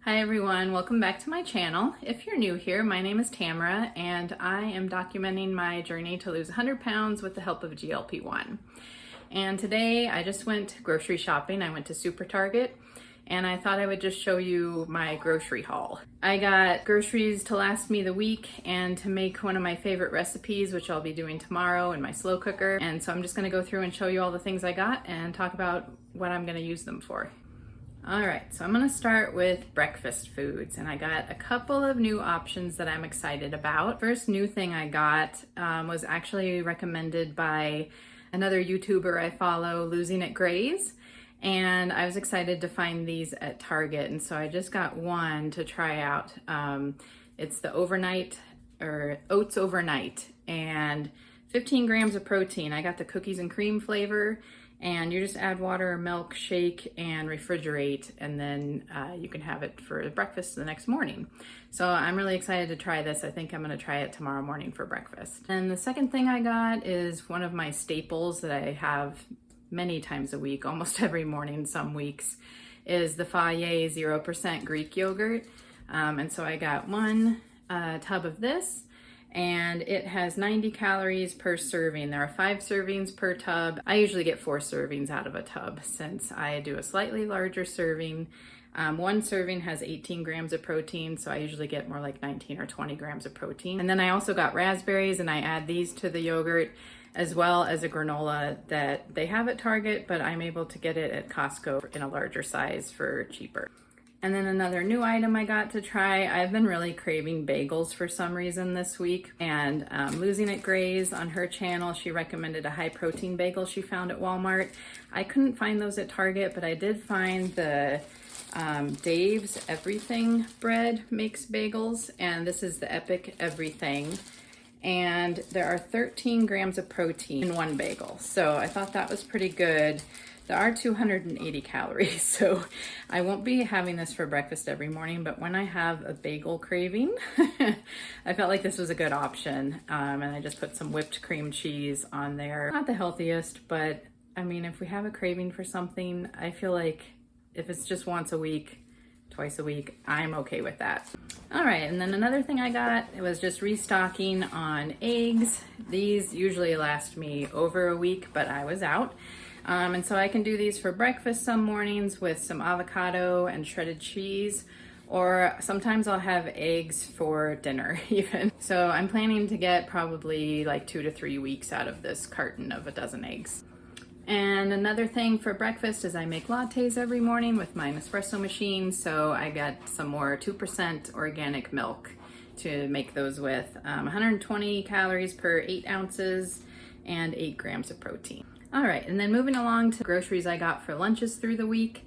Hi everyone, welcome back to my channel. If you're new here, my name is Tamara and I am documenting my journey to lose 100 pounds with the help of GLP-1. And today I just went grocery shopping. I went to Super Target and I thought I would just show you my grocery haul. I got groceries to last me the week and to make one of my favorite recipes, which I'll be doing tomorrow in my slow cooker. And so I'm just gonna go through and show you all the things I got and talk about what I'm gonna use them for. All right, so I'm gonna start with breakfast foods, and I got a couple of new options that I'm excited about. First new thing I got was actually recommended by another YouTuber I follow, Losing It Grays, and I was excited to find these at Target, and so I just got one to try out. It's the oats overnight, and 15 grams of protein. I got the cookies and cream flavor, and you just add water or milk, shake, and refrigerate, and then you can have it for breakfast the next morning. So I'm really excited to try this. I think I'm gonna try it tomorrow morning for breakfast. And the second thing I got is one of my staples that I have many times a week, almost every morning some weeks, is the Fage 0% Greek yogurt. And so I got one tub of this, and it has 90 calories per serving. There are 5 servings per tub. I usually get 4 servings out of a tub since I do a slightly larger serving. One serving has 18 grams of protein, so I usually get more like 19 or 20 grams of protein. And then I also got raspberries, and I add these to the yogurt, as well as a granola that they have at Target, but I'm able to get it at Costco in a larger size for cheaper. And then another new item I got to try, I've been really craving bagels for some reason this week, and Losing It Grays on her channel, she recommended a high protein bagel she found at Walmart. I couldn't find those at Target, but I did find the Dave's Everything bread makes bagels, and this is the Epic Everything. And there are 13 grams of protein in one bagel, so I thought that was pretty good. There are 280 calories, so I won't be having this for breakfast every morning, but when I have a bagel craving, I felt like this was a good option. And I just put some whipped cream cheese on there. Not the healthiest, but I mean, if we have a craving for something, I feel like if it's just once a week, twice a week, I'm okay with that. All right, and then another thing I got, it was just restocking on eggs. These usually last me over a week, but I was out. And so I can do these for breakfast some mornings with some avocado and shredded cheese, or sometimes I'll have eggs for dinner even. So I'm planning to get probably like 2 to 3 weeks out of this carton of a dozen eggs. And another thing for breakfast is I make lattes every morning with my Nespresso machine, so I got some more 2% organic milk to make those with. 120 calories per 8 ounces and 8 grams of protein. All right, and then moving along to groceries I got for lunches through the week.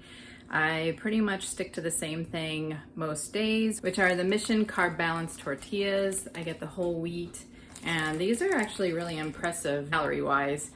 I pretty much stick to the same thing most days, which are the Mission Carb Balanced tortillas. I get the whole wheat, and these are actually really impressive calorie-wise.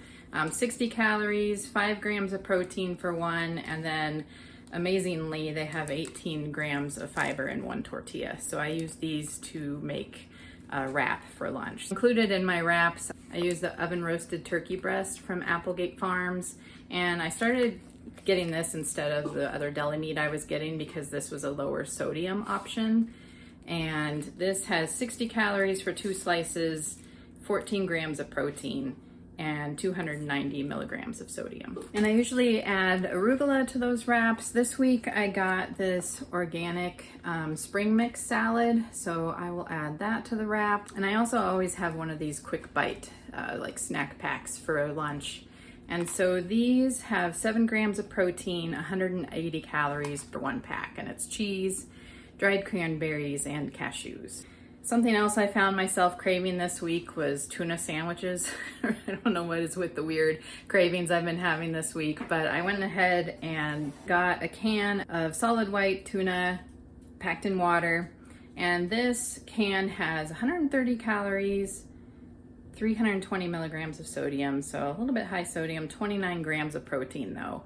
60 calories, 5 grams of protein for one, and then amazingly, they have 18 grams of fiber in one tortilla. So I use these to make a wrap for lunch. Included in my wraps, I use the oven roasted turkey breast from Applegate Farms, and I started getting this instead of the other deli meat I was getting because this was a lower sodium option. And this has 60 calories for 2 slices, 14 grams of protein, and 290 milligrams of sodium. And I usually add arugula to those wraps. This week I got this organic spring mix salad, so I will add that to the wrap. And I also always have one of these quick bite like snack packs for lunch. And so these have 7 grams of protein, 180 calories per 1 pack, and it's cheese, dried cranberries, and cashews. Something else I found myself craving this week was tuna sandwiches. I don't know what is with the weird cravings I've been having this week, but I went ahead and got a can of solid white tuna packed in water. And this can has 130 calories, 320 milligrams of sodium, so a little bit high sodium, 29 grams of protein though.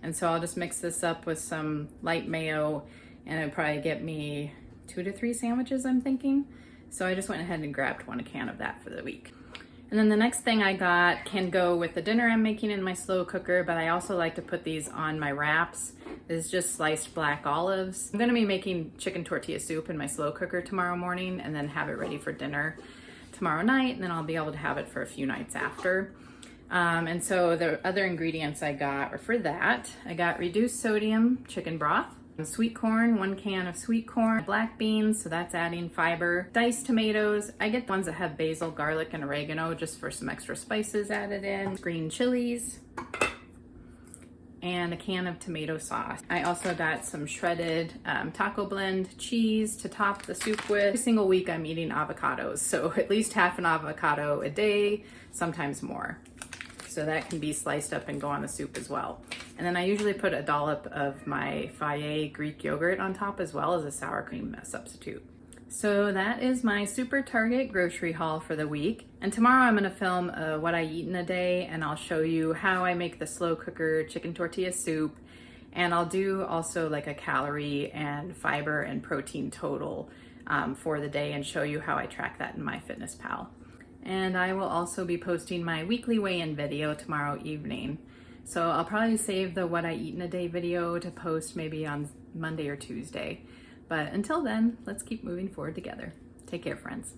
And so I'll just mix this up with some light mayo, and it'll probably get me 2 to 3 sandwiches, I'm thinking. So I just went ahead and grabbed 1 can of that for the week. And then the next thing I got can go with the dinner I'm making in my slow cooker, but I also like to put these on my wraps. This is just sliced black olives. I'm gonna be making chicken tortilla soup in my slow cooker tomorrow morning and then have it ready for dinner tomorrow night, and then I'll be able to have it for a few nights after. And so the other ingredients I got are for that. I got reduced sodium chicken broth, sweet corn, 1 can of sweet corn, black beans, so that's adding fiber, diced tomatoes. I get ones that have basil, garlic, and oregano just for some extra spices added in, green chilies, and a can of tomato sauce. I also got some shredded taco blend cheese to top the soup with. Every single week I'm eating avocados, so at least half an avocado a day, sometimes more. So that can be sliced up and go on the soup as well. And then I usually put a dollop of my Fage Greek yogurt on top as well as a sour cream substitute. So that is my super Target grocery haul for the week. And tomorrow I'm gonna film what I eat in a day, and I'll show you how I make the slow cooker chicken tortilla soup. And I'll do also like a calorie and fiber and protein total for the day and show you how I track that in MyFitnessPal. And I will also be posting my weekly weigh-in video tomorrow evening. So I'll probably save the what I eat in a day video to post maybe on Monday or Tuesday. But until then, let's keep moving forward together. Take care, friends.